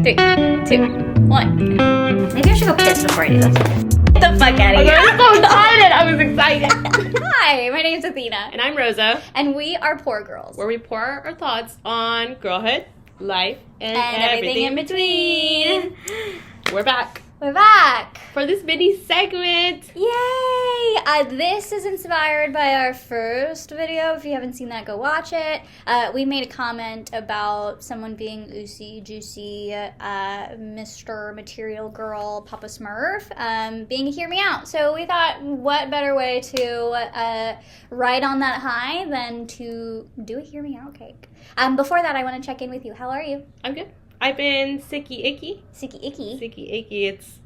3, 2, 1. Maybe I should go piss before I do this. Get the fuck out of here. I'm so excited. I was excited. Hi, my name's Athena. And I'm Rosa. And we are Poor Girls. Where we pour our thoughts on girlhood, life, and everything in between. We're back. We're back. For this mini segment. Yay! This is inspired by our first video. If you haven't seen that, go watch it. We made a comment about someone being oozy, juicy, Mr. Material Girl, Papa Smurf, being a hear me out. So we thought, what better way to ride on that high than to do a hear me out cake. Before that, I want to check in with you. How are you? I'm good. I've been sicky icky. Sicky icky. Sicky icky. It's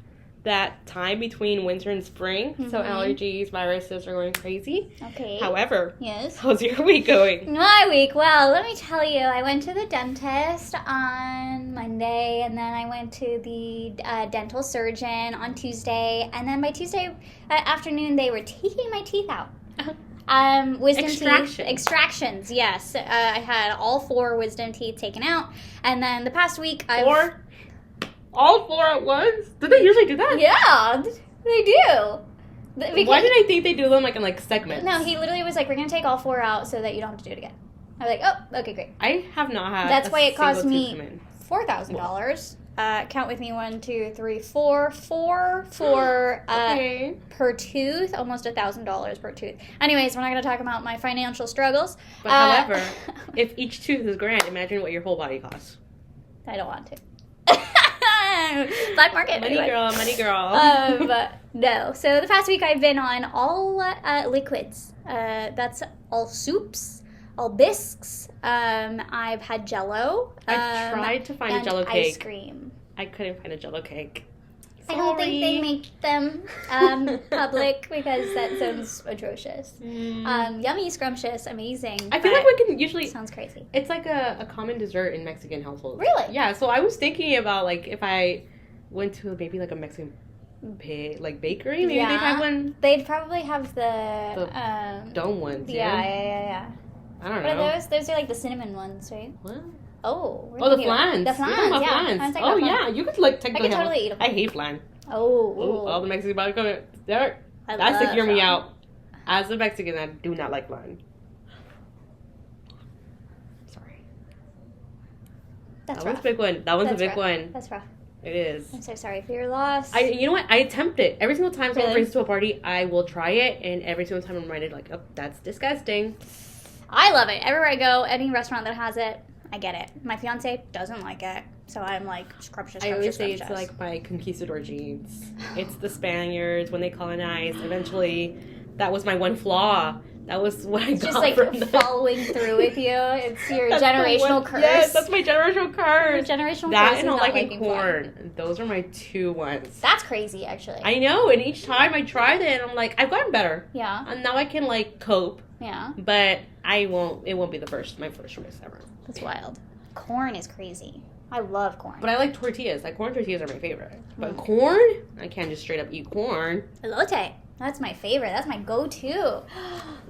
that time between winter and spring, so allergies, viruses are going crazy. Okay. However, yes. How's your week going? My week? Well, let me tell you, I went to the dentist on Monday, and then I went to the dental surgeon on Tuesday, and then by Tuesday afternoon, they were taking my teeth out. Wisdom teeth extractions. Yes, I had all 4 wisdom teeth taken out, and then the past week Four? All 4 at once? Do they usually do that? Yeah, they do. Why did I think they do them in segments? No, he literally was like, "We're gonna take all 4 out so that you don't have to do it again." I was like, "Oh, okay, great." I have not had. That's why it cost me $4,000. Count with me, 1, 2, 3, 4 for okay. per tooth, almost $1,000 per tooth. Anyways, we're not gonna talk about my financial struggles. But however, if each tooth is grand, imagine what your whole body costs. I don't want to. Black market. Money girl, money girl. No. So the past week I've been on all liquids. That's all soups, all bisques. I've had Jell-O. I tried to find a Jell-O cake. Ice cream. I couldn't find a Jell-O cake. I don't think they make them public because that sounds atrocious. Yummy, scrumptious, amazing. I feel like we can usually... Sounds crazy. It's like a common dessert in Mexican households. Really? Yeah, so I was thinking about if I went to maybe a Mexican bakery, maybe they'd have one. They'd probably have the dome ones. Yeah. I don't know. know. Those are the cinnamon ones, right? What? Oh, the flans. The flans, yeah. Oh, yeah. You could technically I could totally eat them. I hate flan. Oh. All the Mexican body coming there. That's to hear me out. As a Mexican, I do not like flan. Sorry. That was a big one. That one's a big one. That's rough. It is. I'm so sorry for your loss. You know what? I attempt it. Every single time someone brings it to a party, I will try it, and every single time I'm reminded, oh, that's disgusting. I love it. Everywhere I go, any restaurant that has it, I get it. My fiance doesn't like it, so I'm scrumptious. I always say it's my conquistador genes. It's the Spaniards when they colonized. Eventually, that was my one flaw. That was what I got from them. Following through with you. It's your generational curse. Yes, that's my generational curse. Your generational that curse. And not liking corn. Fun. Those are my 2 ones. That's crazy, actually. I know, and each time I tried it, I'm I've gotten better. Yeah. And now I can cope. Yeah. But it won't be my first choice ever. That's wild. Corn is crazy. I love corn. But I like tortillas. Corn tortillas are my favorite. But corn? I can't just straight up eat corn. Elote. That's my favorite. That's my go-to. Now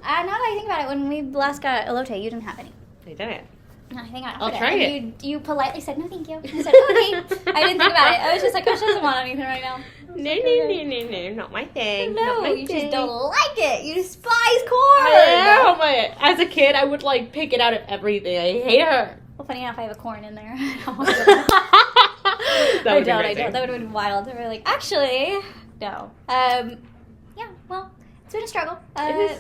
that I think about it, when we last got elote, you didn't have any. I didn't. No, I think I'll try it. You politely said, no, thank you. I said, okay. I didn't think about it. I was just she doesn't want anything right now. No, not my thing. No, you just don't like it. You despise corn. I know, as a kid, I would pick it out of everything. I hate her. Well, funny enough, I have a corn in there. I don't. That would have been wild. They were actually, no. Yeah, well, it's been a struggle.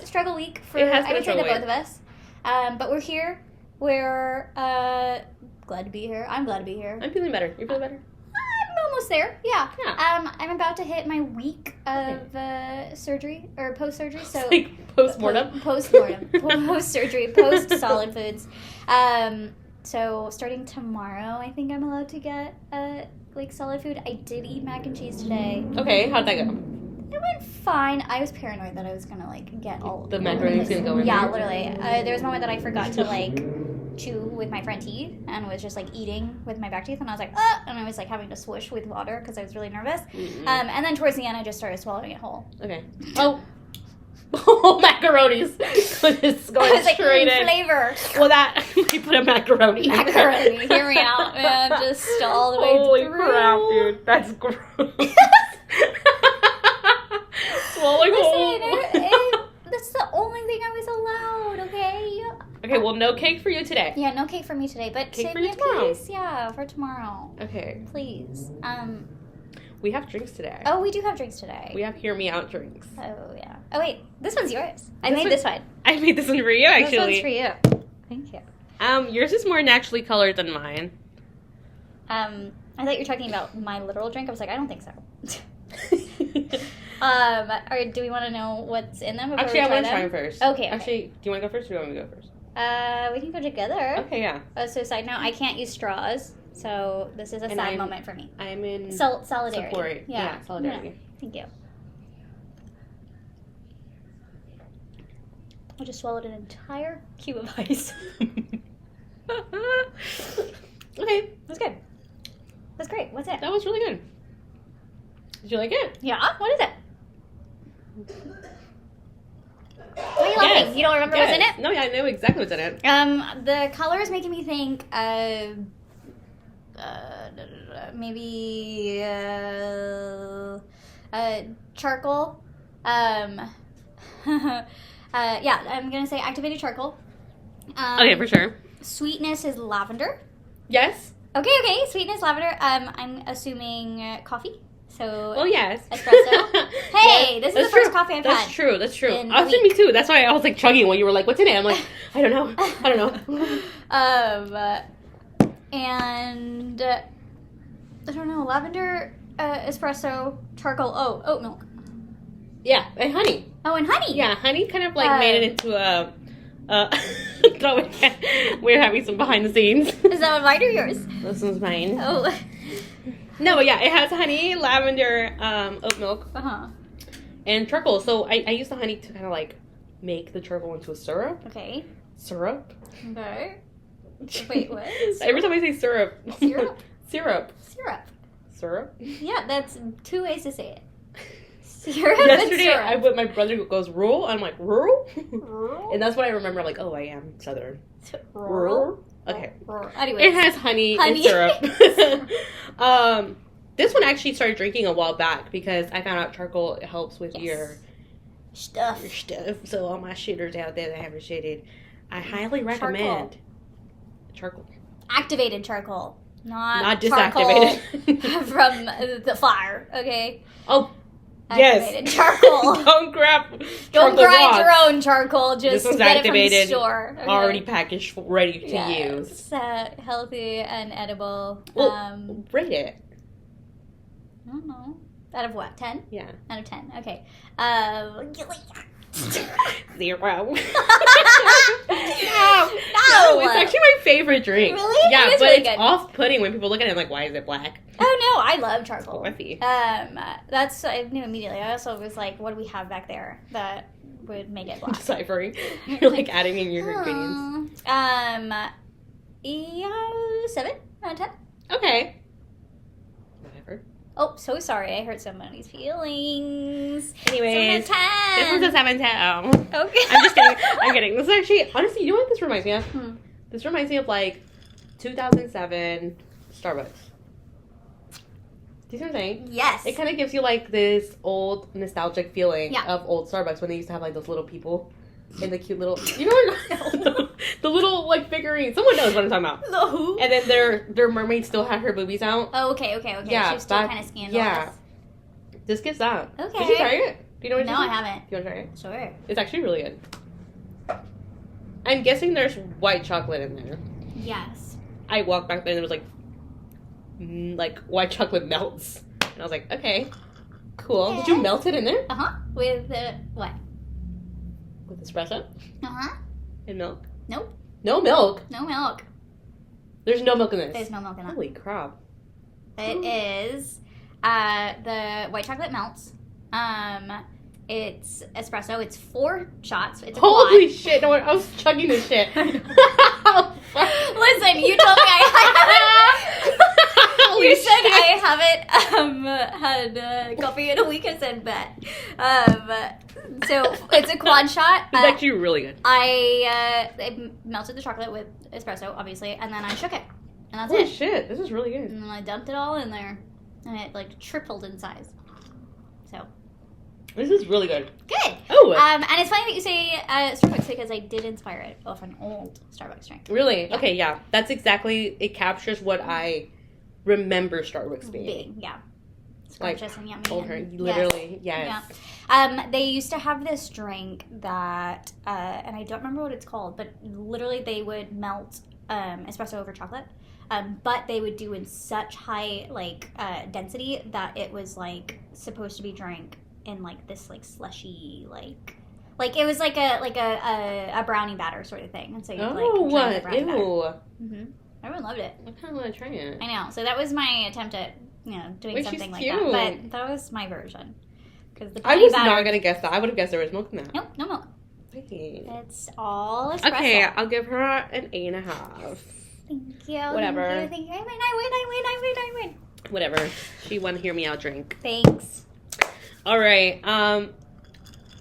Struggle week for, I would say, the both of us. But we're here. We're glad to be here. I'm glad to be here. I'm feeling better. You're feeling better? I'm almost there. Yeah. I'm about to hit my week of surgery or post-surgery. So post-mortem? Post-mortem. Post-surgery. Post-solid foods. So starting tomorrow, I think I'm allowed to get solid food. I did eat mac and cheese today. Okay, how'd that go? It went fine. I was paranoid that I was gonna get all the macaroni was gonna go in. Yeah, literally. There was a moment that I forgot to chew with my front teeth and was just eating with my back teeth, and I was and I was having to swoosh with water because I was really nervous. And then towards the end, I just started swallowing it whole. Okay. Oh. Oh, macaronis. It's going I was like, straight in. flavor. Well, that we put a macaroni. Macaroni. Hear me out, man. Just all the way Holy through. crap, dude. That's gross. Swallowing whole. That's the only thing I was allowed, okay? Okay, well, no cake for you today. Yeah, no cake for me today, but Cake save for me you a tomorrow. piece, yeah, for tomorrow. Okay. Please. We have drinks today. Oh, we do have drinks today. We have Hear Me Out drinks. Oh, yeah. Oh, wait. This one's yours. I This made one- this one. I made this one for you, actually. This one's for you. Thank you. Yours is more naturally colored than mine. I thought you were talking about my literal drink. I was like, I don't think so. Or do we want to know what's in them before Actually, we I try want to them? try them first. Okay. Actually, do you want to go first or do you want me to go first? We can go together. Okay, yeah. So side note, I can't use straws, so this is a And sad I'm- moment for me. I'm in Solidarity. support. Yeah, solidarity. Yeah. Thank you. I just swallowed an entire cube of ice. Okay, That's good. That's great. What's it? that was really good. Did you like it? Yeah? What is it? What are you laughing? Yes. You don't remember what's in it? No, yeah, I know exactly what's in it. The color is making me think maybe charcoal. Yeah, I'm gonna say activated charcoal. Okay, for sure. Sweetness is lavender. Yes? Okay, sweetness lavender. I'm assuming coffee. So Well, yes. Espresso. Hey, Yeah, this is that's the first true. coffee I've That's had. true. That's true. in I a was me too. That's why I was like chugging when you were like, "What's in it?" I'm like, I don't know. I don't know. And I don't know, lavender, espresso, charcoal. Oh, oat milk. Yeah, and honey. Oh, and honey. Yeah, honey kind of like made it into a. We're having some behind the scenes. Is that one mine or yours? This one's mine. Oh. No, but yeah, it has honey, lavender, oat milk, and charcoal. So I use the honey to kind of like make the charcoal into a syrup. Okay. Syrup? Okay. Wait, what? Every time I say syrup. Syrup? Syrup. Syrup. Syrup? Yeah, that's two ways to say it. Syrup Yesterday, and syrup. my brother goes, rural? I'm like, rural? Rural? And that's what I remember, like, oh, I am Southern. Rural? Okay. Anyways. It has honey and Honey. syrup. This one I actually started drinking a while back because I found out charcoal helps with your stuff. stuff. So all my shitters out there that haven't shitted, I highly recommend charcoal. Activated charcoal. Not disactivated. charcoal from the fire, okay? Oh, Activated yes. charcoal. Don't grab Don't charcoal grind rocks. your own charcoal. This Just one's get activated, it from the store. Okay? already packaged, ready to use. It's healthy and edible. Well, rate it. I don't know. Out of what? 10? Yeah. Out of 10. Okay. 0. No. No, it's actually my favorite drink. Really? Yeah, It is but really it's good. off-putting when people look at it. I'm like, why is it black? Oh no, I love charcoal. Coffee. That's I knew immediately. I also was like, what do we have back there that would make it black? Deciphering. You're like adding in your ingredients. Yeah, 7 out of 10. Okay. Whatever. Oh, so sorry. I hurt somebody's feelings. Anyways, 7 out this of one's 10. a 7-10. Okay. I'm just kidding. I'm kidding. This is actually, honestly, you know what this reminds me of? This reminds me of like 2007 Starbucks. Do you see what I'm saying? Yes. It kind of gives you like this old nostalgic feeling Yeah. of old Starbucks when they used to have like those little people in the cute little, you know, the little like figurine. Someone knows what I'm talking about. No. And then their mermaid still had her boobies out. Oh, okay. Yeah, She was still back- kind of scandalous. yeah. This gives that. Okay. Did you try it? Do you know what No, it I is? haven't. Do you want to try it? Sure. It's actually really good. I'm guessing there's white chocolate in there. Yes. I walked back there and there was like white chocolate melts. And I was like, okay, cool. Okay. Did you melt it in there? With what? With espresso and milk? Nope. No milk? No milk. There's no milk in this? There's no milk in that. Holy crap. It is the white chocolate melts. It's espresso. It's 4 shots. It's a Holy quad. shit. No, I was chugging this shit. Listen, you told me I Holy you said shit. I haven't had coffee in a week, I said bet. So it's a quad shot. It's actually really good. I melted the chocolate with espresso, obviously, and then I shook it. And that's Holy it. shit, this is really good. And then I dumped it all in there. And it, like, tripled in size. So. This is really good. Good. Oh. And it's funny that you say Starbucks because I did inspire it off an old Starbucks drink. Really? Yeah. Okay, yeah. That's exactly, it captures what I remember Starbucks being. Yeah. Scrumptious and yummy. Old her, literally, yes. Yeah. They used to have this drink that, and I don't remember what it's called, but literally they would melt espresso over chocolate. But they would do in such high, like, density that it was, like, supposed to be drank in, like, this, like, slushy, like it was like a brownie batter sort of thing. And so you like drink the brownie batter. Mm-hmm. Everyone loved it. I kind of want to try it. I know. So that was my attempt at, doing something like that. But that was my version. I was not going to guess that. I would have guessed there was milk in that. Nope, no milk. Okay. It's all espresso. Okay, I'll give her an 8.5. Thank you. Whatever. Thank you. I win. Whatever. She won Hear Me Out drink. Thanks. All right.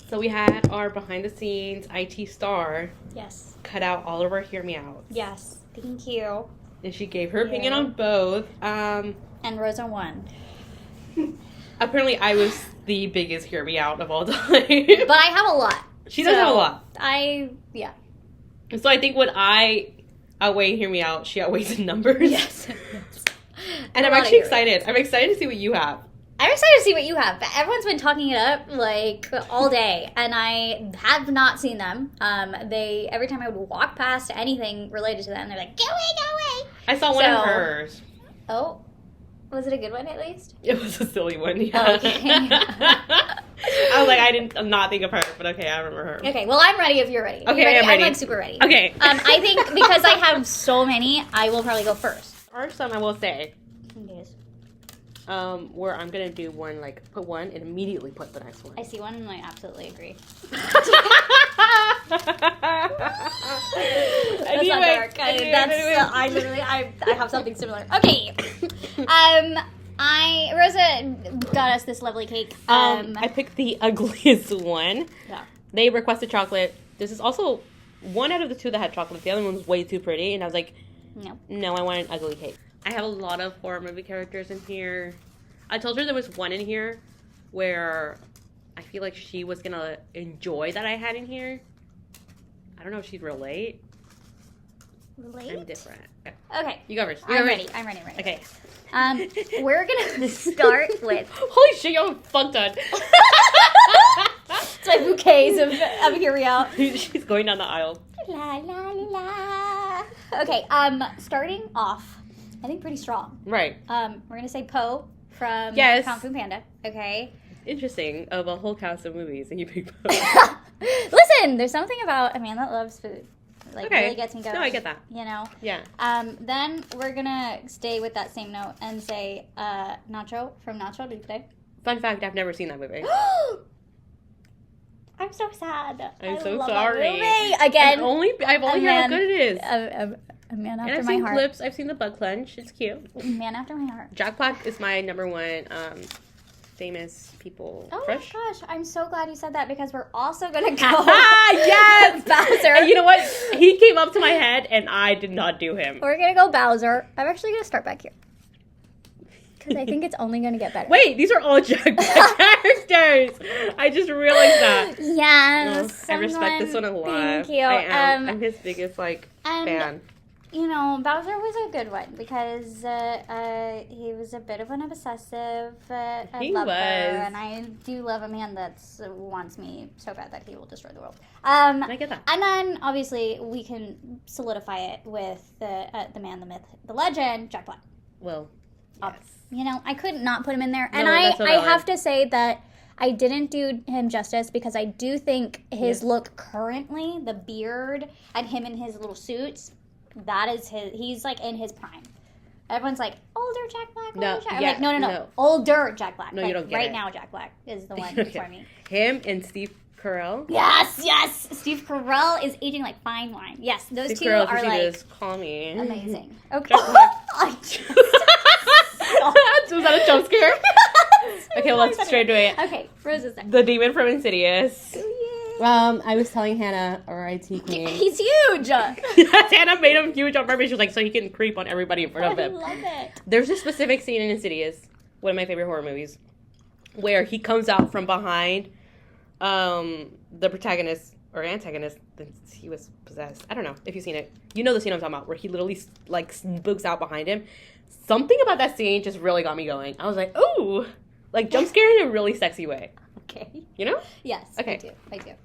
So we had our behind the scenes IT star. Yes. Cut out all of our Hear Me Out. Yes. Thank you. And she gave her opinion on both. And Rosa won. Apparently, I was the biggest Hear Me Out of all time. But I have a lot. She does have a lot. Yeah. So I think when I outweigh Hear Me Out, she outweighs in numbers. Yes. And I'm actually excited. I'm excited to see what you have. I'm excited to see what you have. Everyone's been talking it up, like, all day, and I have not seen them. Every time I would walk past anything related to them, they're like, go away. I saw one of hers. Oh. Was it a good one, at least? It was a silly one, yeah. Oh, okay. I was like, I did not think of her, but okay, I remember her. Okay, well, I'm ready if you're ready. Okay, ready? I'm ready. I'm, like, super ready. Okay. I think because I have so many, I will probably go first. First one, I will say, Yes. where I'm going to do one, like, put one and immediately put the next one. I see one and I absolutely agree. That's not dark. I have something similar. Okay. Rosa got us this lovely cake. I picked the ugliest one. Yeah. They requested chocolate. This is also one out of the two that had chocolate. The other one was way too pretty, and I was like, no, I want an ugly cake. I have a lot of horror movie characters in here. I told her there was one in here where I feel like she was going to enjoy that I had in here. I don't know if she'd relate. Relate? I'm different. Okay. You go first. I'm ready. Okay. We're going to start with... Holy shit, you're fucked on. It's like bouquets of Hear Me Out. She's going down the aisle. La, la, la. Okay, starting off, I think pretty strong. Right. We're going to say Poe from Kung Fu Panda. Okay. Interesting. Of a whole cast of movies, and you pick Poe. Listen, there's something about a man that loves food. Like, really gets me going. No, I get that. You know? Yeah. Then we're going to stay with that same note and say Nacho from Nacho Libre. Fun fact, I've never seen that movie. I'm so sad. I'm so love sorry. That movie. Again. I've only heard how good it is. A man after and I've my seen heart. clips. I've seen the bug lunch. It's cute. Man after my heart. Jack Black is my number one famous people crush. Oh my gosh, I'm so glad you said that because we're also going to go yes! Bowser. And you know what? He came up to my head and I did not do him. We're going to go Bowser. I'm actually going to start back here. Because I think it's only going to get better. Wait, these are all Jack Black characters. I just realized that. Yes. I respect this one a lot. Thank you. I'm his biggest fan. You know, Bowser was a good one because he was a bit of an obsessive lover, and I do love a man that wants me so bad that he will destroy the world. I get that. And then, obviously, we can solidify it with the man, the myth, the legend, Jack Black. Well, yes. You know, I couldn't not put him in there. No, and I have to say that I didn't do him justice because I do think his look currently, the beard, and him in his little suits, that is he's like in his prime. Everyone's like, older Jack Black, older Jack. I'm like, no. Older Jack Black. No, like, you don't get right it. now, Jack Black is the one for me. Him and Steve Carell. Yes. Steve Carell is aging like fine wine. Yes, those Steve two Carell, are like just call me. amazing. Okay. Was that a jump scare. Okay, well, let's straight to it. Okay, Rose's next. The demon from Insidious. Oh, I was telling Hannah, R.I.T. Queen. He's huge. Yes, Hannah made him huge on purpose. She was like, so he can creep on everybody in front of him. I love it. There's a specific scene in Insidious, one of my favorite horror movies, where he comes out from behind the protagonist or antagonist. He was possessed. I don't know if you've seen it. You know the scene I'm talking about, where he literally like spooks out behind him. Something about that scene just really got me going. I was like, ooh, like jump scare in a really sexy way. Okay. You know? Yes. Okay. I do.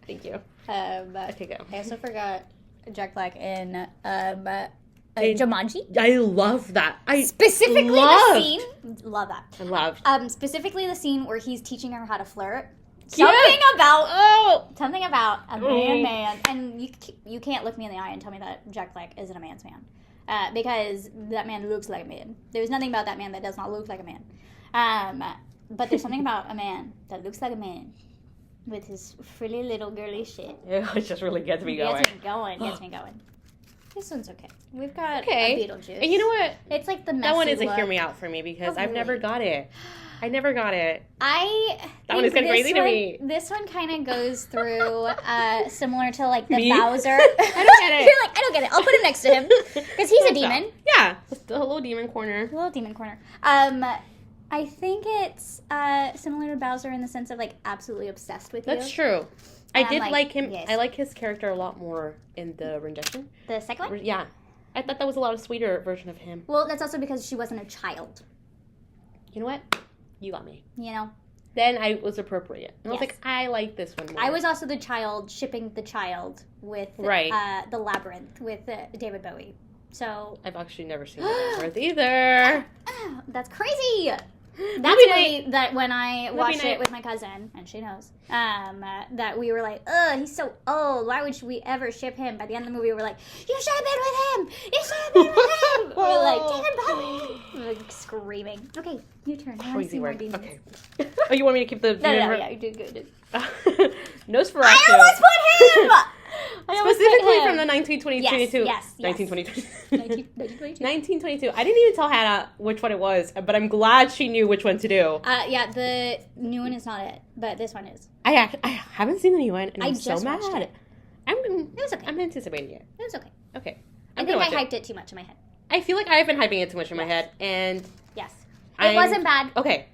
Thank you. Okay, go. I also forgot Jack Black in Jumanji. I love that. Specifically the scene. Love that. I love. Specifically the scene where he's teaching her how to flirt. Yeah. Something about a man, and you can't look me in the eye and tell me that Jack Black isn't a man's man, because that man looks like a man. There's nothing about that man that does not look like a man. But there's something about a man that looks like a man with his frilly little girly shit. It just really gets me going. Gets me going. This one's okay. We've got a Beetlejuice. And you know what? It's like the messy that one isn't look. hear me out for me because I've really? never got it. I never got it. That one is kind of crazy to me. This one kind of goes through similar to like the Me? Bowser. I don't get it. You're like, I don't get it. I'll put him next to him because he's a demon. Yeah, the little demon corner. Little demon corner. I think it's similar to Bowser in the sense of like absolutely obsessed with you. That's true. And I did like him. Yes. I like his character a lot more in the rendition. The second one? Yeah. I thought that was a lot of sweeter version of him. Well, that's also because she wasn't a child. You know what? You got me. You know? Then I was appropriate. And I was Yes. like, I like this one more. I was also the child shipping the child with the Labyrinth with David Bowie. So I've actually never seen Labyrinth either. that's crazy. That's Movie really that when I watched night. it with my cousin, and she knows, that we were like, ugh, he's so old. Why would we ever ship him? By the end of the movie, we were like, you should have been with him. You should have been with him. We were like, David Bowie. We were like screaming. Okay, your turn. I want to see more demons. Okay. Oh, you want me to keep the... No, yeah, you did good. Nosferatu. I almost put him! Specifically from the 1922. Yes. 1922. 1922. I didn't even tell Hannah which one it was, but I'm glad she knew which one to do. Yeah, the new one is not it, but this one is. I haven't seen the new one, and I'm so just mad. watched it. It was okay. I'm anticipating it. It was okay. Okay. I think I hyped it too much in my head. I feel like I've been hyping it too much in my head, and... Yes. It wasn't bad. Okay.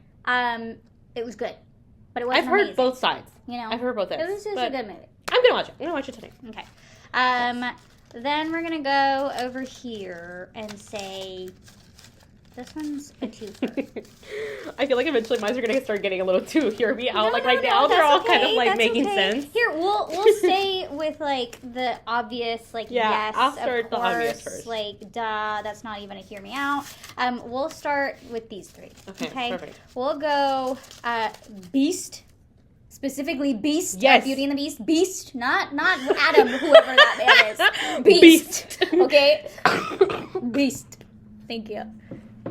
It was good, but it wasn't I've heard amazing. both sides. You know? I've heard both sides. It was just a good movie. I'm gonna watch it. I'm gonna watch it tonight. Okay. Then we're gonna go over here and say this one's a twofer. I feel like eventually mine are gonna start getting a little too hear me out. No, right now they're all kind of like that's making okay. sense. Here, we'll stay with like the obvious, like yes, I'll start of the course, obvious first. like duh, that's not even a hear me out. We'll start with these three. Okay, perfect. We'll go Beast. Specifically Beast, yes. Beauty and the Beast. Beast, not Adam, whoever that man is. Beast. Okay? Beast. Thank you.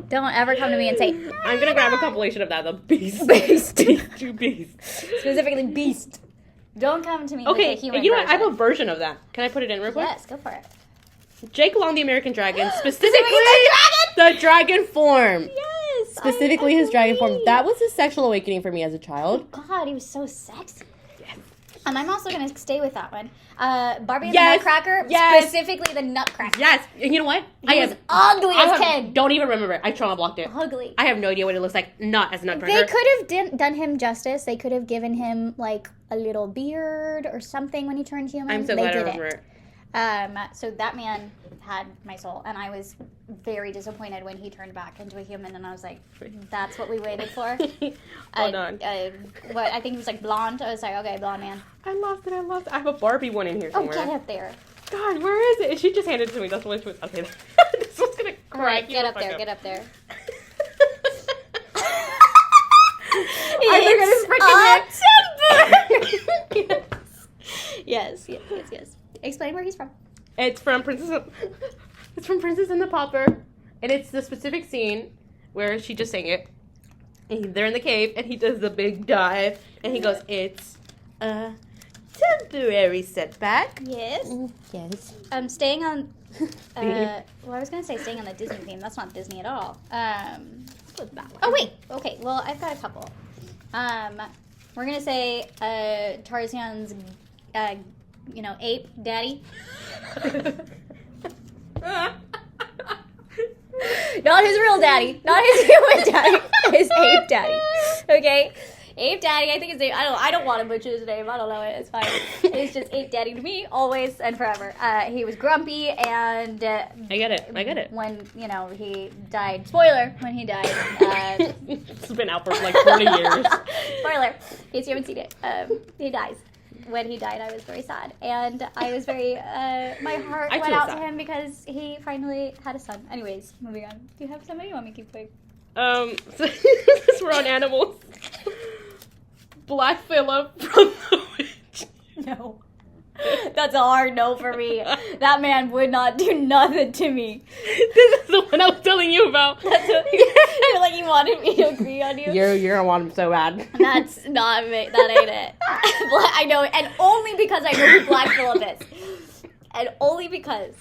Don't ever come to me and say, I'm going to grab a compilation of that, the Beast. Beast. Beast. Specifically Beast. Don't come to me with a human you know what? I version. have a version of that. Can I put it in real quick? Yes, go for it. Jake Long, the American Dragon. Specifically the dragon form. Yes. Specifically his dragon form. That was a sexual awakening for me as a child. Oh God, he was so sexy. Yes. I'm also going to stay with that one. Barbie and yes. the Nutcracker. Yes. Specifically the Nutcracker. Yes. And you know what? He was ugly as kid. Don't even remember it. I trauma blocked it. Ugly. I have no idea what it looks like. Not as a Nutcracker. They could have done him justice. They could have given him like a little beard or something when he turned human. I'm so glad I remember it. So that man had my soul, and I was very disappointed when he turned back into a human, and I was like, that's what we waited for. Hold on. What I think he was like blonde. I was like, okay, blonde man. I loved it. I have a Barbie one in here somewhere. Oh, get up there. God, where is it? She just handed it to me. That's what it was. Okay. This one's gonna crack. Right, get up there. Get up there. It's September. Yes. Explain where he's from. It's from Princess and the Pauper, and it's the specific scene where she just sang it. And they're in the cave, and he does the big dive, and he goes, "It's a temporary setback." Yes. Yes. Staying on. Well, I was gonna say staying on the Disney theme. That's not Disney at all. Oh wait, Okay, well, I've got a couple. We're gonna say Tarzan's, ape daddy. Not his real daddy. Not his human daddy. His ape daddy. Okay? Ape daddy, I think his name. I don't want to butcher his name. I don't know it. It's fine. It's just ape daddy to me, always and forever. He was grumpy and... I get it. When, he died. Spoiler, when he died. It's been out for like 40 years. Spoiler, in case you haven't seen it. He dies. When he died, I was very sad. And I was very... my heart went out to him because he finally had a son. Anyways, moving on. Do you have somebody you want me to keep going? Since we're on animals. Black Phillip from The Witch. No. That's a hard no for me. That man would not do nothing to me. This is the one I was telling you about. That's what, you're like, you wanted me to agree on you? You're gonna want him so bad. That's not me. That ain't it. I know, and only because I know who Black Phillip is. And only because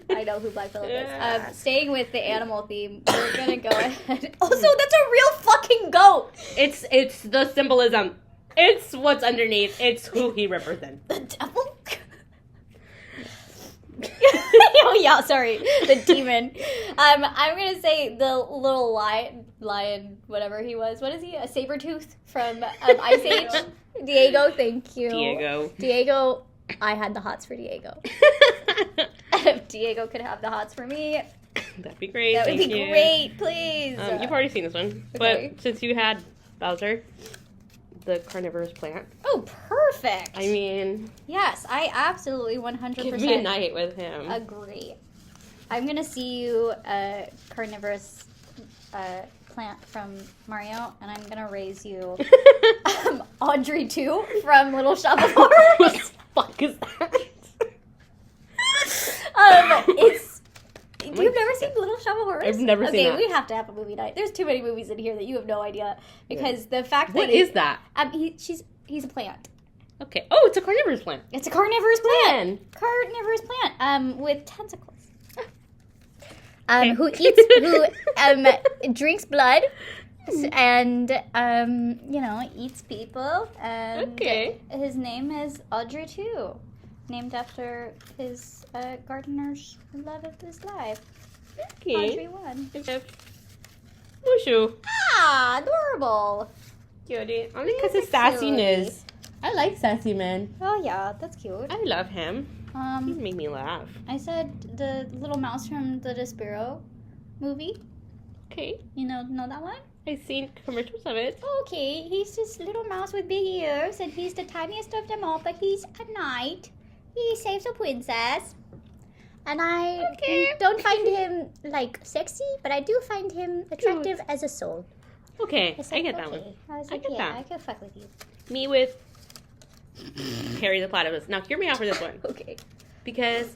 I know who Black Phillip is. Staying with the animal theme, we're gonna go ahead. Also, that's a real fucking goat. It's the symbolism. It's what's underneath. It's who he represents. The devil? Oh yeah, sorry. The demon. I'm gonna say the little lion, whatever he was. What is he? A saber tooth from Ice Age? Diego, thank you. Diego, I had the hots for Diego. If Diego could have the hots for me, that'd be great. That would be great, please. You've already seen this one. Okay. But since you had Bowser, the carnivorous plant. Oh, perfect. I mean... Yes, I absolutely 100% give me a night with him. Agree. I'm going to see you a carnivorous plant from Mario, and I'm going to raise you Audrey 2 from Little Shop of Horrors. What the fuck is that? You've never seen Little Shop of Horrors? I've never seen that. Okay, we have to have a movie night. There's too many movies in here that you have no idea. Because the fact that... What is that? He's a plant. Okay. Oh, it's a carnivorous plant. It's a carnivorous plant. Carnivorous plant. With tentacles. Who drinks blood. And, eats people. And his name is Audrey 2. Named after his gardener's love of his life. Okay. Audrey 1. Wushu. Ah, adorable. Cutie. Only because of sassiness. I like sassy men. Oh yeah, that's cute. I love him. He made me laugh. I said the little mouse from the Despero movie. Okay. You know that one? I've seen commercials of it. Okay, he's this little mouse with big ears, and he's the tiniest of them all, but he's a knight. He saves a princess. And I don't find him, sexy, but I do find him attractive as a soul. Okay, I get that one. I get that. I can fuck with you. Me with Harry the Platypus. Now, hear me out for this one. Okay. Because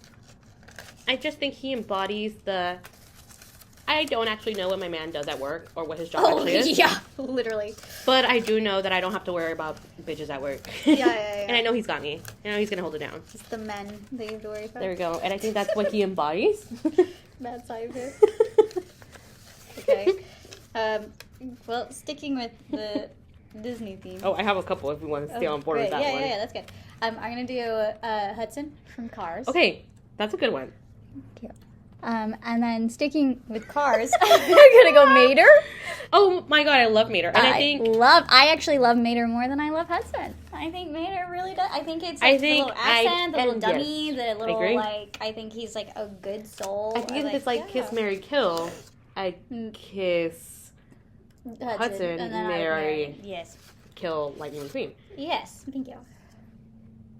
I just think he embodies the... I don't actually know what my man does at work or what his job actually is. Yeah, literally. But I do know that I don't have to worry about bitches at work. Yeah. And I know he's got me. I know he's going to hold it down. It's the men that you have to worry about. There we go. And I think that's what he embodies. Bad side of it. Okay. Well, sticking with the Disney theme. Oh, I have a couple if we want to stay on board with that one. Yeah, that's good. I'm going to do Hudson from Cars. Okay, that's a good one. Cute. And then sticking with Cars, I'm gonna go Mater. Oh my god, I love Mater. And I actually love Mater more than I love Hudson. I think Mater really does. I think it's the little accent, the little dummy, the little I think he's a good soul. I think if it's kiss, marry, kill, I kiss Hudson, and then marry, yes, kill Lightning McQueen. Yes, thank you.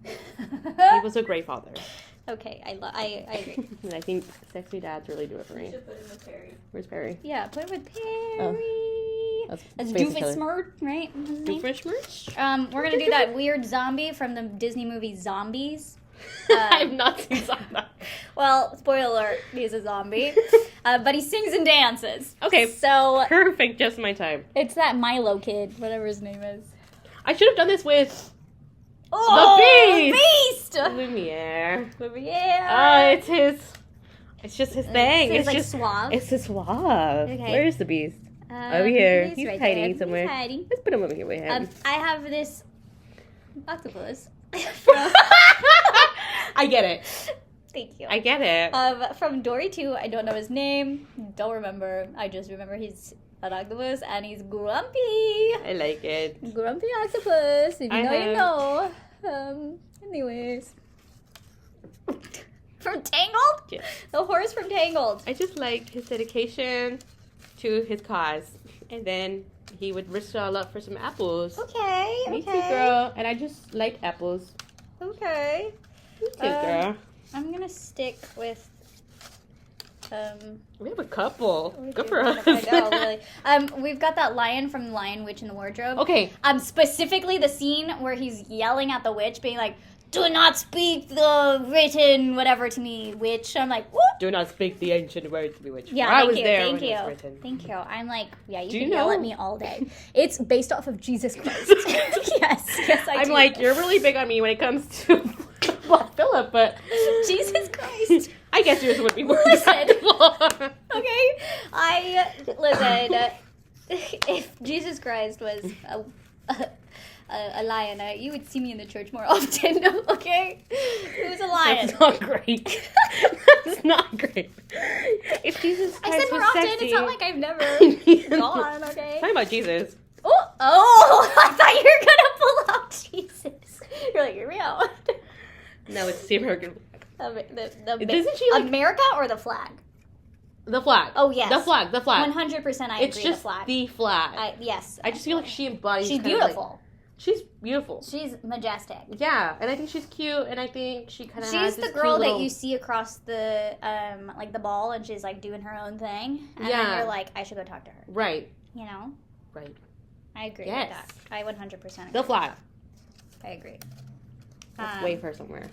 He was a great father. Okay, I agree. And I think sexy dads really do it for me. You should put him with Perry. Where's Perry? Yeah, put it with Perry. Oh. That's Doofenshmirtz, right? Doofenshmirtz? We're gonna do that weird zombie from the Disney movie Zombies. I've not seen Zombie. Well, spoiler alert, he's a zombie. But he sings and dances. Okay, so perfect, just my time. It's that Milo kid, whatever his name is. I should have done this with... the Beast! Lumiere. Lumiere. It's just his thing. It's suave. It's his suave. Okay. Where is the Beast? Over here. He's right hiding there. somewhere. He's hiding. Let's put him over here with him. I have this octopus. I get it. Thank you. I get it. From Dory 2, I don't know his name. Don't remember. I just remember he's an octopus and he's grumpy. I like it. Grumpy octopus. If you know, you know. Anyways. From Tangled? Yeah. The horse from Tangled. I just liked his dedication to his cause. And then he would risk it all up for some apples. Okay. Me too, girl. And I just like apples. Okay. Me too, girl. I'm gonna stick with. We have a couple. Good for us. I know, really. We've got that lion from Lion, Witch, and the Wardrobe. Okay. Specifically the scene where he's yelling at the witch, being like, "Do not speak the written whatever to me, witch." I'm like, "Whoop." Do not speak the ancient words to me, witch. Yeah, I was there thank when you. it was written. Thank you. I'm like, yeah, you Do can you yell know- at me all day. It's based off of Jesus Christ. yes, I I'm do. like, you're really big on me when it comes to Philip, but Jesus Christ. I guess yours would be more Listen. acceptable. Okay, listen. If Jesus Christ was a lion, you would see me in the church more often. Okay, it was a lion. That's not great. That's not great. If Jesus Christ I said more was often. sexy, It's not like I've never gone. Okay. Talking about Jesus. Oh! I thought you were gonna pull out Jesus. You're like, hear me out. No, it's the American flag. Isn't she like America or the flag? the flag? Oh yes, the flag. 100%. I It's agree. just the flag. the flag. Yes. I just feel like she embodies. She's kind of beautiful. like- she's beautiful. She's majestic. Yeah, and I think she's cute, and I think she kind of has She's this the girl cute little... that you see across the like the ball, and she's like doing her own thing, and Yeah. then you're like, I should go talk to her. Right. You know. Right. I agree Yes. with that. I 100% agree. The flag. I agree. Let's wave her somewhere.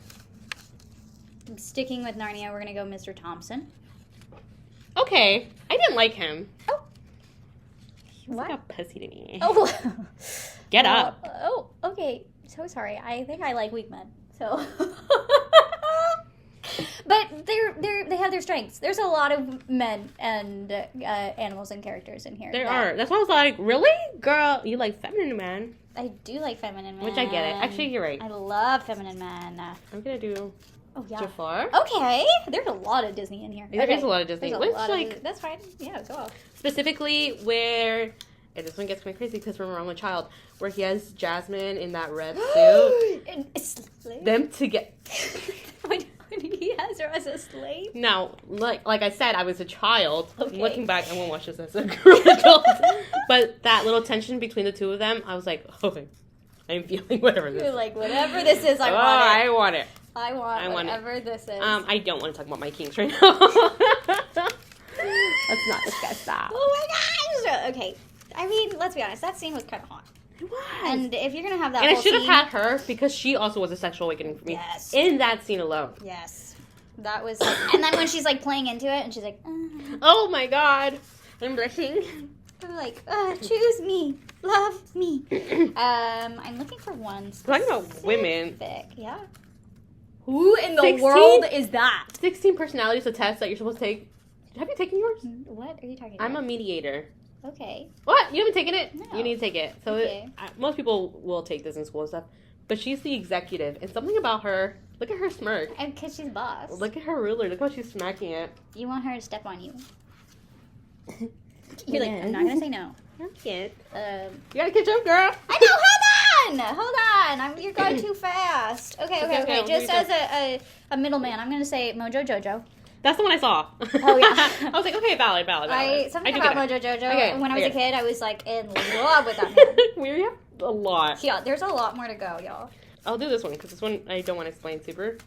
Sticking with Narnia, we're gonna go Mr. Thompson. Okay. I didn't like him. Oh. He was like a pussy to me. Oh. Get up. Oh, okay. So sorry. I think I like weak men. So. But they have their strengths. There's a lot of men and animals and characters in here. There are. That's why I was like, really? Girl, you like feminine men. I do like feminine men. Which I get it. Actually, you're right. I love feminine men. I'm going to do Oh, yeah. Jafar. Okay. There's a lot of Disney in here. There is a lot of Disney. There's a Which, lot like, of, that's fine. Yeah, go off. specifically where... And this one gets me crazy because we're a child. Where he has Jasmine in that red suit. And it's Them to get... when he has her as a slave? Now, like I said, I was a child. Okay. Looking back, I won't watch this as a grown adult. But that little tension between the two of them, I was like, oh, I'm feeling whatever this You're is. like, whatever this is, I want I want it. it. I want it. whatever this is. I don't want to talk about my kinks right now. Let's not discuss that. Oh my gosh! Okay. I mean, let's be honest, that scene was kind of hot. It was. And if you're going to have that And I whole should have scene- had her because she also was a sexual awakening for me. Yes. In that scene alone. Yes. That was like, and then when she's like playing into it and she's like, Oh my god. I'm blushing. I'm like, choose me. Love me. I'm looking for one Talking about women. specific. Yeah. Who in the 16? world is that? 16 personalities, a test that you're supposed to take. Have you taken yours? What are you talking about? I'm a mediator. Okay. What? You haven't taken it? No. You need to take it. So Okay. most people will take this in school and stuff. But she's the executive. And something about her, look at her smirk. And because she's boss. Look at her ruler. Look how she's smacking it. You want her to step on you. You're like, I'm not going to say no. Okay. You You gotta catch up, girl. I know, hold on. You're going too fast. Okay. Okay, Just what as a middleman, I'm going to say Mojo Jojo. That's the one I saw. Oh, yeah. I was like, okay, valid. Something I do about get Mojo it. Jojo. Okay, When I was a okay. kid, I was like in love with that man. We have a lot. Yeah, there's a lot more to go, y'all. I'll do this one because this one I don't want to explain super.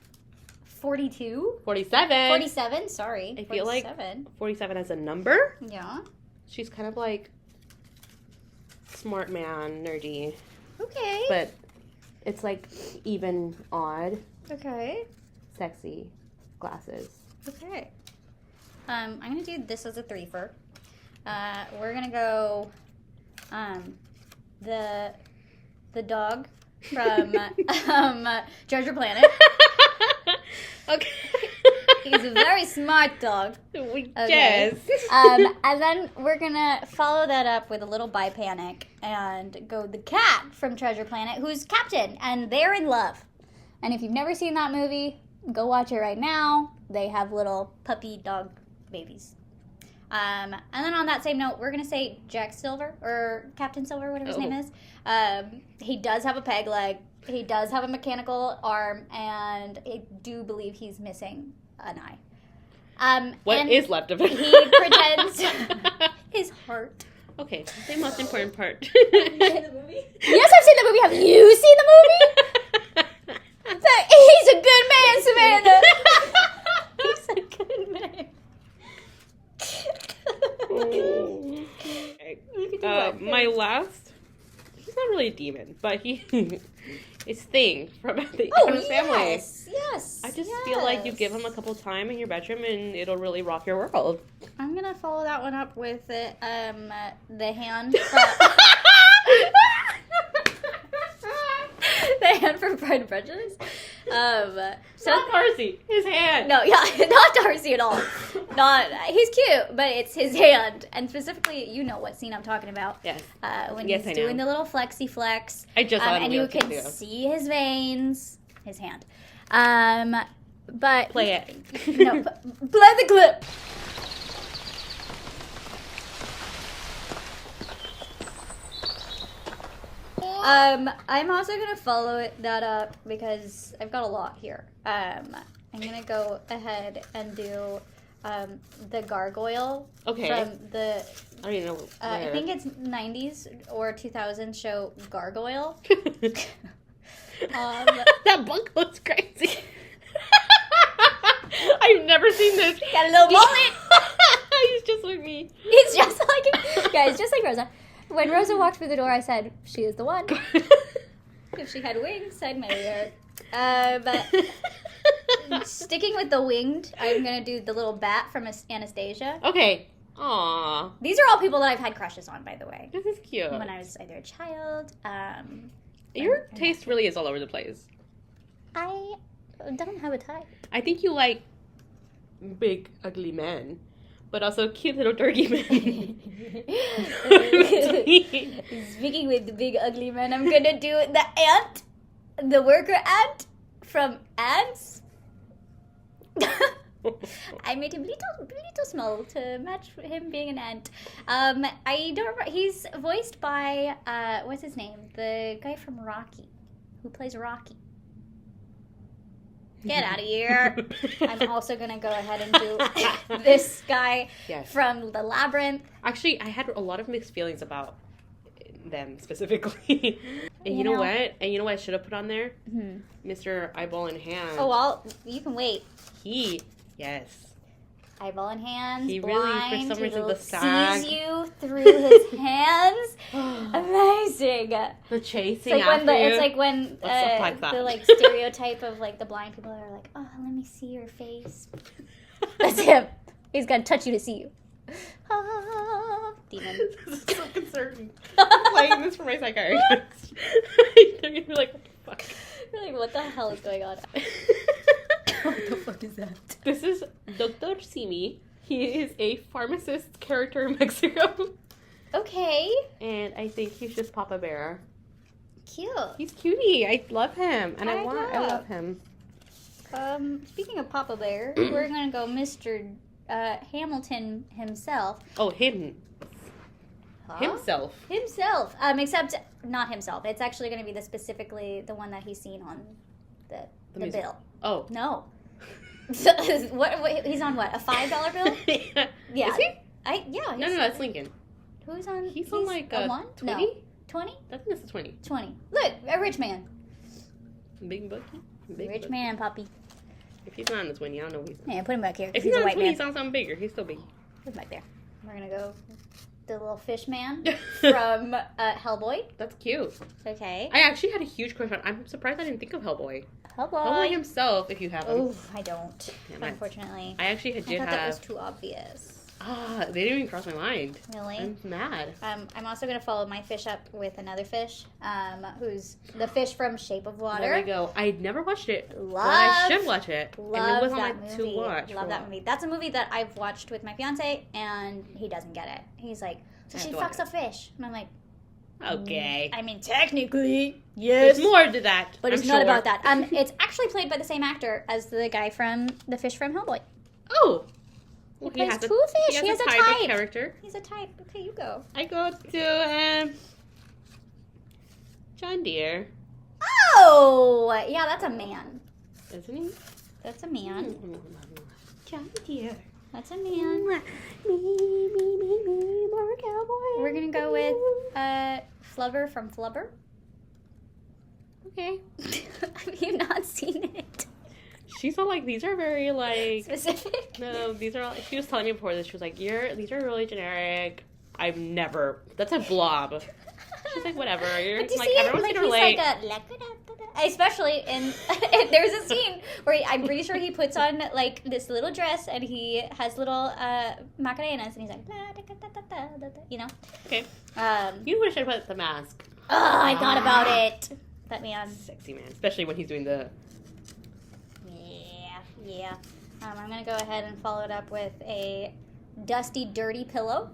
42? 47. 47, sorry. I feel 47. like 47 as a number. Yeah. She's kind of like smart man, nerdy. Okay. But it's like even odd, Okay. sexy, glasses. Okay. I'm gonna do this as a threefer. We're gonna go the dog from Treasure Planet. Okay. He's a very smart dog. Yes. And then we're gonna follow that up with a little bi panic and go the cat from Treasure Planet, who's Captain, and they're in love. And if you've never seen that movie, go watch it right now. They have little puppy dog babies. And then on that same note, we're going to say Jack Silver, or Captain Silver, whatever his name is. He does have a peg leg. He does have a mechanical arm, and I do believe he's missing an eye. What is left of it? He pretends his heart. Okay, that's the most important part. Have you seen the movie? Yes, I've seen the movie. Have you seen the movie? He's a good man, Savannah. He's a good man. My last, he's not really a demon, but he is Thing from the Addams Family. Yes. I just feel like you give him a couple time in your bedroom and it'll really rock your world. I'm gonna follow that one up with the hand. The hand from Pride and Prejudice. Not Darcy, his hand. No, yeah, not Darcy at all. He's cute, but it's his hand. And specifically, you know what scene I'm talking about. Yes. When he's doing the little flexi flex. I just saw it and you can see his veins, his hand. But play it. No, play the clip. I'm also going to follow that up because I've got a lot here. I'm going to go ahead and do the gargoyle from the, I don't even know I think it's 90s or 2000s show Gargoyle. That book looks crazy. I've never seen this. Got a little mullet. He's just like me. He's just like, guys, just like Rosa. When Rosa walked through the door, I said, she is the one. If she had wings, I'd marry her. But sticking with the winged, I'm going to do the little bat from Anastasia. Okay. Aww. These are all people that I've had crushes on, by the way. This is cute. When I was either a child. Your taste really is all over the place. I don't have a type. I think you like big, ugly men. But also cute little dorky men. Speaking with the big ugly men, I'm gonna do the ant, the worker ant from Ants. I made him little small to match him being an ant. I don't remember. He's voiced by what's his name? The guy from Rocky, who plays Rocky. Get out of here. I'm also going to go ahead and do this guy from The Labyrinth. Actually, I had a lot of mixed feelings about them specifically. And you know what? And you know what I should have put on there? Mm-hmm. Mr. Eyeball in Hand. Oh, well, you can wait. Yes. Eyeball in hands, he blind, really, for some reason, the sees you through his hands. Amazing. The chasing after you. It's like when like the like stereotype of like the blind people are like, oh, let me see your face. That's him. He's gonna touch you to see you. Demon. This is so concerning. I'm playing this for my psychiatrist. They're gonna be like, what the fuck? You're like, what the hell is going on? What the fuck is that? This is Dr. Simi. He is a pharmacist character in Mexico. Okay. And I think he's just Papa Bear. Cute. He's cutie. I love him. And I love him. Speaking of Papa Bear, we're gonna go Mr. Hamilton himself. Oh, hidden. Huh? Himself. Except not himself. It's actually going to be specifically the one that he's seen on the bill. Oh. No. What? He's on what? A $5 bill? Yeah. Is he? Yeah. No, that's Lincoln. Who's on? He's on like a 1? 20? No. 20? I think it's a 20. 20. Look, a rich man. Big Bucky? Rich man, Poppy. If he's not on the 20, I don't know who he's on. Yeah, put him back here. If he's not on the 20, he's on something bigger. He's still big. Put him back there. We're going to go the little fish man from Hellboy. That's cute. Okay. I actually had a huge crush on. I'm surprised I didn't think of Hellboy. Hellboy himself, if you haven't. Oh, I don't. Unfortunately. I actually did I thought that was too obvious. They didn't even cross my mind. Really? I'm mad. I'm also going to follow my fish up with another fish, who's the fish from Shape of Water. There we go. I never watched it. Love. But I should watch it. Love and it was on that my movie. to watch. Love that movie. That's a movie that I've watched with my fiance, and he doesn't get it. He's like, so she fucks a fish. And I'm like, okay. I mean, technically, yes. There's more to that. But it's not about that. It's actually played by the same actor as the guy from the fish from Hellboy. Oh. He plays two fish. He has a type. Character. He's a type. Okay, you go. I go to John Deere. Oh, yeah, that's a man. Isn't he? That's a man. John Deere. That's a man. Me, more cowboy. We're gonna go with Flubber from Flubber. Okay. Have you not seen it? She's all like, these are very like specific. No, these are all. She was telling me before this. She was like, these are really generic. I've never. That's a blob. She's like, whatever. You're but you like, see everyone's it, like, gonna he's relate. like especially in there's a scene where I'm pretty sure he puts on like this little dress and he has little macarenas and he's like, you know. Okay. You wish I put the mask. Oh, I thought about it. That man. Sexy man, especially when he's doing the. Yeah. I'm gonna go ahead and follow it up with a dusty, dirty pillow.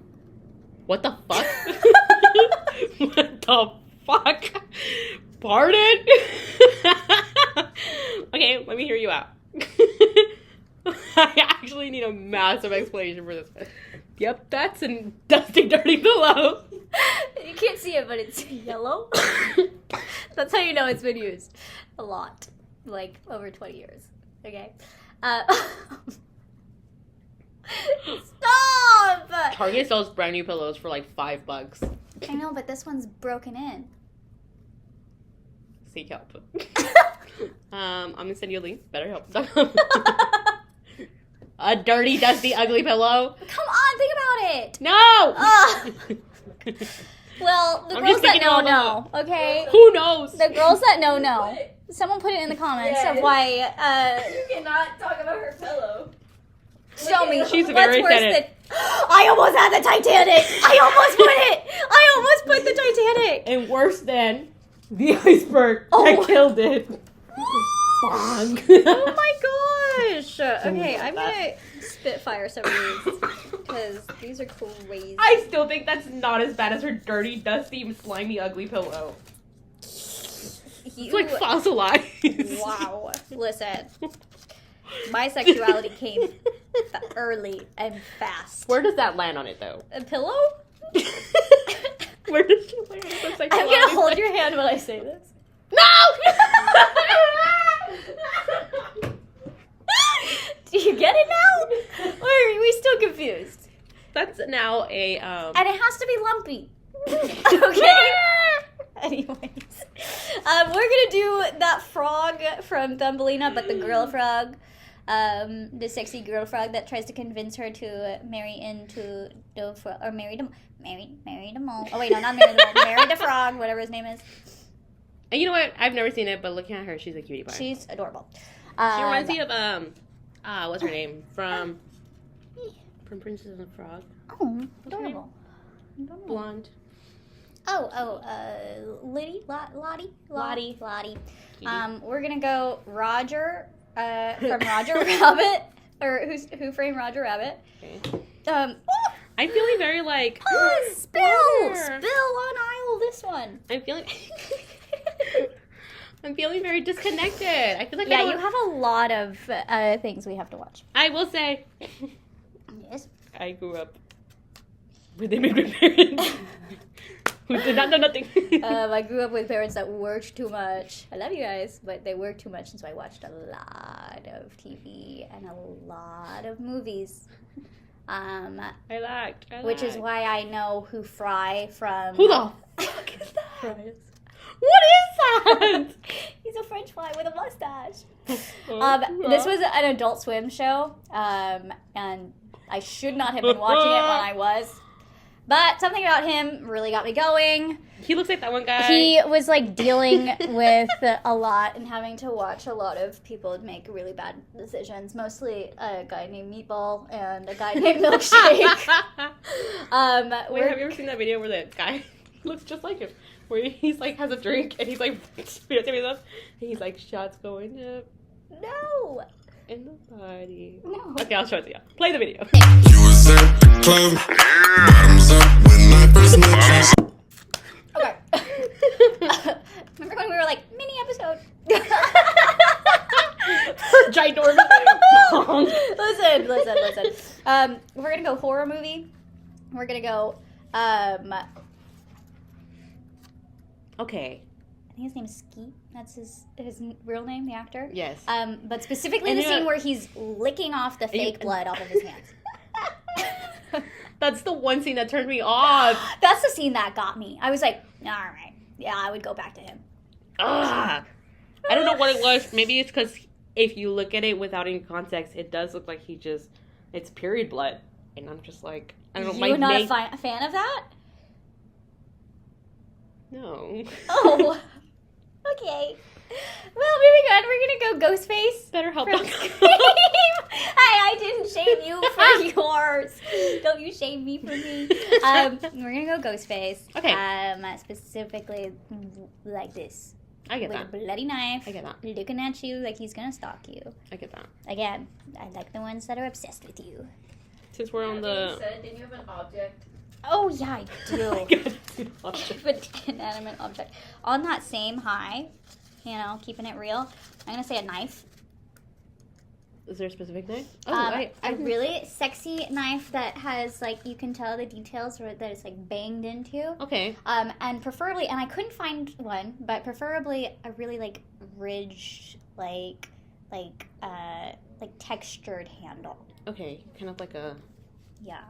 What the fuck? What the fuck? Pardon? Okay, let me hear you out. I actually need a massive explanation for this. Yep, that's a dusty, dirty pillow. You can't see it, but it's yellow. That's how you know it's been used a lot, like over 20 years. Okay. Stop! Target sells brand new pillows for like $5. I know, but this one's broken in. Seek help. I'm gonna send you a link. Better help. A dirty, dusty, ugly pillow. Come on, think about it. No. Well, the girls that know, okay? Who knows? The girls that know. Someone put it in the comments of why... you cannot talk about her pillow. Show me. She's what's very worse than... I almost had the Titanic! I almost put the Titanic! And worse than the iceberg that killed it. Oh my gosh! Okay, I'm gonna spitfire some of these because these are crazy. I still think that's not as bad as her dirty, dusty, slimy, ugly pillow. It's like fossilized. Wow. Listen. My sexuality came early and fast. Where does that land on it, though? A pillow? Where does she land on the sexuality? I'm gonna hold your hand when I say this. No! Do you get it now? Or are we still confused? That's now a, And it has to be lumpy. Okay? Anyways. We're gonna do that frog from Thumbelina, but the girl frog. The sexy girl frog that tries to convince her to marry into the frog, or marry the mole. Oh wait, no, not marry the mole. Marry the frog, whatever his name is. And you know what? I've never seen it, but looking at her, she's a cutie pie. She's adorable. She reminds me of what's her name from Princess and the Frog. Oh, adorable. Blonde. Lottie. We're gonna go Roger from Roger Rabbit, or Who Framed Roger Rabbit. Okay. I'm feeling very like spill on aisle this one. I'm feeling very disconnected. I feel like you have a lot of things we have to watch. I will say, Yes. I grew up with immigrant parents who did not know nothing. I grew up with parents that worked too much. I love you guys, but they worked too much, and so I watched a lot of TV and a lot of movies. I lagged. Which is why I know who Fry from... Who the fuck is that? Fry is. What is that? He's a French fry with a mustache. This was an Adult Swim show, and I should not have been watching it when I was, But something about him really got me going. He looks like that one guy. He was like dealing with a lot and having to watch a lot of people make really bad decisions. Mostly a guy named Meatball and a guy named Milkshake. Wait, have you ever seen that video where that guy looks just like him? Where he's like has a drink and he's like videotaping stuff and he's like shots going up No. in the party. No. Okay, I'll show it to you. Play the video. You was at the club, bottoms up when I first met you. Okay. Remember when we were like, mini episode? Ginormous. Listen. We're gonna go horror movie. We're gonna go, Okay. I think his name is Skeet. That's his real name, the actor. Yes. But specifically And the you scene know- where he's licking off the fake blood off of his hands. That's the one scene that turned me off. That's the scene that got me. I was like, all right, yeah, I would go back to him. Ugh. I don't know what it was. Maybe it's because if you look at it without any context, it does look like it's period blood. And I'm just like, I don't know. You're not a fan of that? No. Oh. Okay. Well, moving on, we're gonna go Ghostface. Better help From us. Scream. I didn't shame you for yours. Don't you shame me for me. We're gonna go Ghostface. Okay. Specifically like this. I get with that. a bloody knife. I get that. Looking at you like he's gonna stalk you. I get that. Again, I like the ones that are obsessed with you. Since we're on You the... said, didn't you have an object? Oh yeah, I do. I got I have an inanimate object. On that same high, keeping it real, I'm gonna say a knife. Is there a specific knife? A really sexy knife that has, like, you can tell the details that it's, like, banged into. Okay. And preferably, and I couldn't find one, but preferably a really, like, ridged, like textured handle. Okay. Kind of like a... Yeah.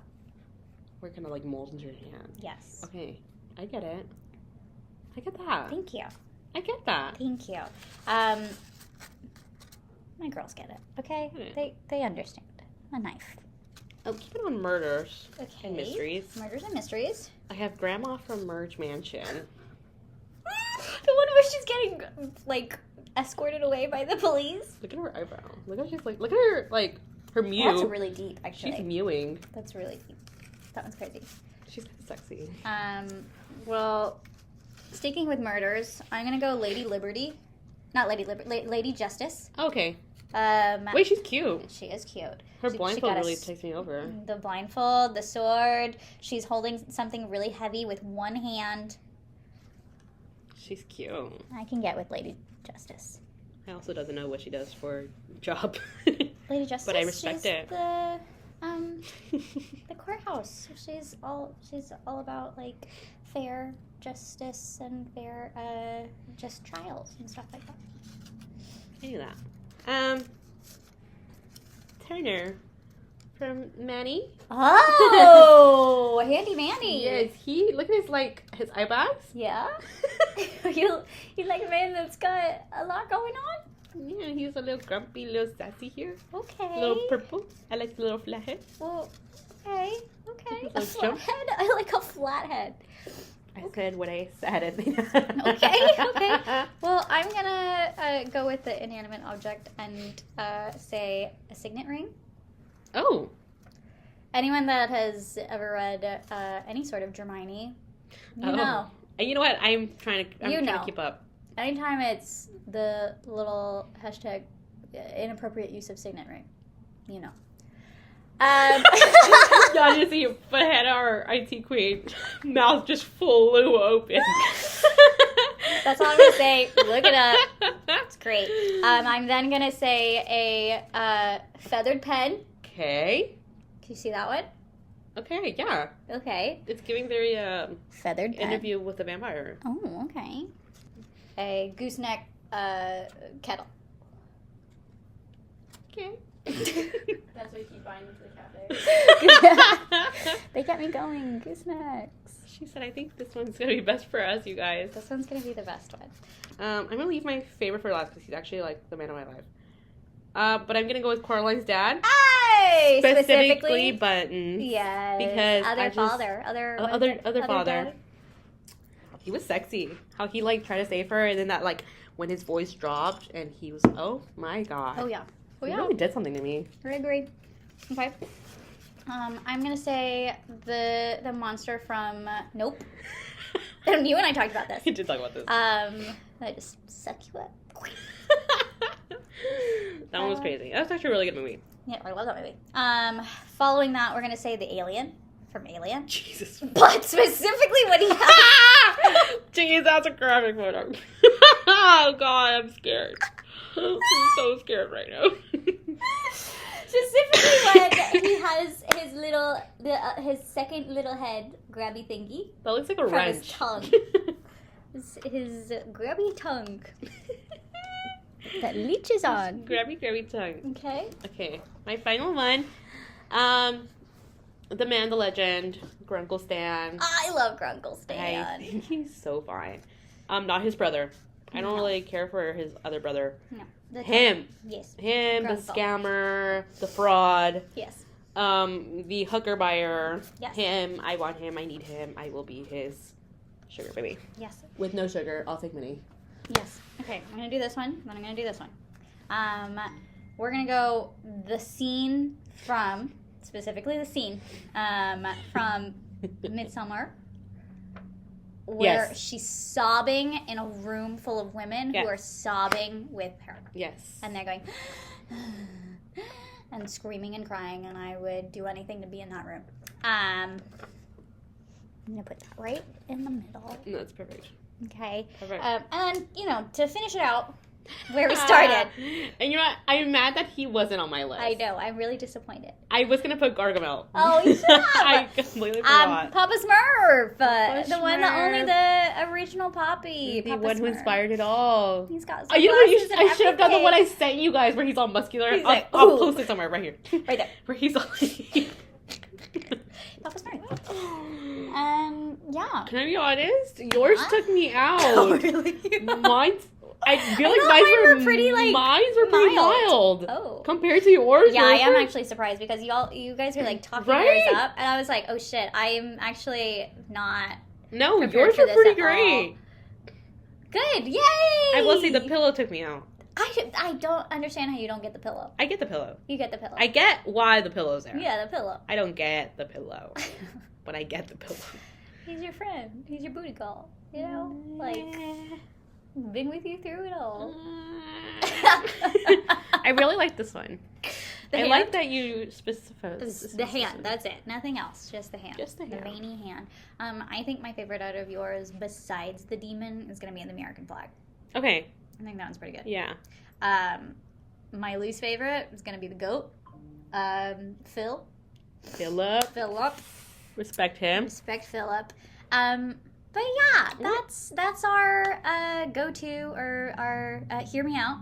Where it kind of, like, molds into your hand. Yes. Okay. I get it. I get that. Thank you. I get that. Thank you. My girls get it, okay? Okay. They understand. A knife. Oh, keep it on murders Okay. and mysteries. Murders and mysteries. I have Grandma from Merge Mansion. The one where she's getting, like, escorted away by the police. Look at her eyebrow. Look how she's like. Look at her like her mew. That's really deep, actually. She's mewing. That's really deep. That one's crazy. She's kind of sexy. Well, sticking with murders, I'm gonna go Lady Liberty. Not Lady Liberty, Lady Justice. Okay. Wait, she's cute. She is cute. Her She blindfold got really takes me over. The blindfold, the sword. She's holding something really heavy with one hand. She's cute. I can get with Lady Justice. I also doesn't know what she does for a job. Lady Justice. But I respect she's it. The courthouse. She's all about, like, fair justice and fair just trials and stuff like that. I knew that. Turner from Manny. Oh, Handy Manny. Yes, look at his eyebags. Yeah. you like a man that's got a lot going on? Yeah, he's a little grumpy, little sassy here. Okay. A little purple. I like the little flat head. Well, okay. A Little jump. flathead? I like a flathead. I said what I said. Okay. Well, I'm gonna go with the inanimate object and say a signet ring. Oh. Anyone that has ever read any sort of Hermione, you know. And you know what? I'm trying to keep up. Anytime it's the little hashtag inappropriate use of signet ring, you know. Y'all just see but had our IT queen mouth just flew open. That's all I'm gonna say. Look it up. It's great. I'm then gonna say a feathered pen. Okay. Can you see that one? Okay, yeah. Okay. It's giving very Feathered pen. interview with a vampire. Oh, okay. A gooseneck kettle. Okay. That's what you keep buying into the cafe. They get me going. Goosenecks. She said, I think this one's going to be best for us, you guys. This one's gonna be the best one. I'm going to leave my favorite for last because he's actually like the man of my life. But I'm going to go with Coraline's dad. Ah! Yay! Specifically Buttons. Yes. Because other father. He was sexy. How he like tried to save her, and then that like when his voice dropped, and he was, oh my god. Oh yeah. Oh He yeah. really did something to me. I agree. Okay. I'm gonna say the monster from Nope. You and I talked about this. We did talk about this. I just suck you up. That one was crazy. That was actually a really good movie. Yeah, I love that movie. Following that, we're gonna say the alien from Alien. Jesus. But specifically when he has... Jeez, that's a graphic photo. Oh god, I'm scared. I'm so scared right now. Specifically when he has his little, his second little head grabby thingy That looks like a from wrench. his tongue. his grabby tongue that leeches on. Grabby tongue. Okay. Okay, my final one. The man, the legend, Grunkle Stan. I love Grunkle I Stan. think he's so fine. not his brother. I don't really care for his other brother. No. Him. Yes. Him, the Grunkle. scammer, the fraud, Yes. the hooker buyer. Yes. Him. I want him. I need him. I will be his sugar baby. Yes. With no sugar, I'll take Minnie. Yes. Okay, I'm gonna do this one. Then I'm gonna do this one. We're gonna go the scene from, specifically the scene, from Midsummer, where Yes. she's sobbing in a room full of women Yeah. who are sobbing with her, Yes. and they're going and screaming and crying, and I would do anything to be in that room. I'm gonna put that right in the middle. That's perfect. Okay. Perfect. And to finish it out, where we started. And you know what? I'm mad that he wasn't on my list. I know. I'm really disappointed. I was gonna put Gargamel. Oh, you should have. I completely forgot. Papa Smurf, Papa the one that only the original Poppy. The Papa one who Smurf. inspired it all. He's got Oh, you know what? sunglasses and I should have done the one I everything. sent you guys where he's all muscular. He's I'll, like, I'll ooh. post it somewhere right here. Right there. Where he's all. Papa Smurf. Yeah. Can I be honest? Yours Huh? took me out. Oh, really? Mine's. I feel I like thought mine mine were pretty, like, mines were pretty mild. Oh. Compared to yours. Yeah, I yours am were- actually surprised because you guys are like talking Right? yours up, and I was like, oh shit, I am actually not No, prepared yours for were this pretty at great. good. Yay! I will say the pillow took me out. I don't understand how you don't get the pillow. I get the pillow. You get the pillow. I get why the pillow's there. Yeah, the pillow. I don't get the pillow, but I get the pillow. He's your friend. He's your booty call. You know, like been with you through it all. I really like this one. The I hand? like that you specified The hand. That's it. Nothing else. Just the hand. Just the hand. veiny hand. I think my favorite out of yours, besides the demon, is gonna be the American flag. Okay. I think that one's pretty good. Yeah. My least favorite is gonna be the goat. Philip. Philip. Respect him. Respect Philip. But yeah, that's our go-to or our hear me out.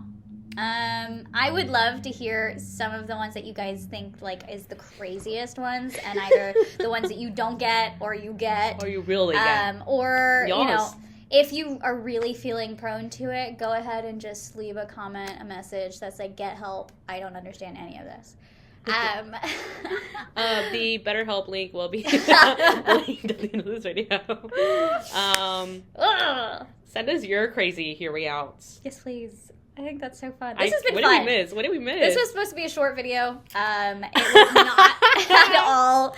I would love to hear some of the ones that you guys think like is the craziest ones, and either the ones that you don't get or you get, Or you really get. or you know, Yes. if you are really feeling prone to it, go ahead and just leave a comment, a message that's like, get help. I don't understand any of this. The BetterHelp link will be linked at the end of this video. Send us your crazy hear me outs. Yes, please. I think that's so fun. This has been what fun. What did we miss? This was supposed to be a short video. It was not at all.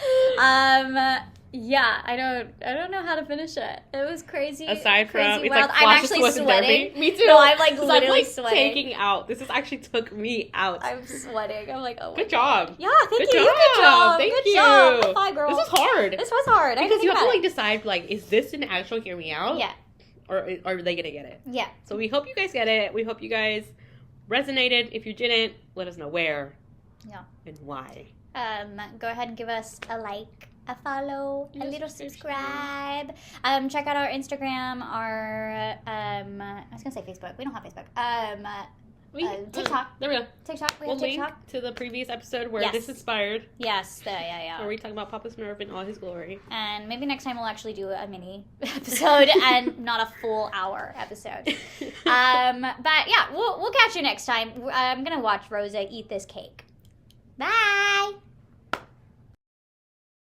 Yeah, I don't know how to finish it. It was crazy. Aside from crazy, it's wild. like I'm flashes actually towards the sweating. derby. Me too. No, I'm like 'Cause literally I'm, like, sweating. taking out. This actually took me out. I'm sweating. I'm like, oh my Good job. God. Yeah, thank Good you. job. Good job. Thank Good you. job. High five, girl. This was hard. This was hard. I Because you didn't have to think like decide like, is this an actual hear me out? about it. Or are they gonna get it? Yeah. So we hope you guys get it. We hope you guys resonated. If you didn't, let us know where. Yeah. And why. Go ahead and give us a like, a follow, a little Subscription. subscribe. Check out our Instagram, our I was gonna say Facebook. We don't have Facebook. TikTok. There we go. TikTok. We We'll have link TikTok. to the previous episode where Yes. this inspired. Yes. Yeah. Where we talk about Papa Smurf in all his glory. And maybe next time we'll actually do a mini episode and not a full hour episode. But yeah, we'll catch you next time. I'm gonna watch Rosa eat this cake.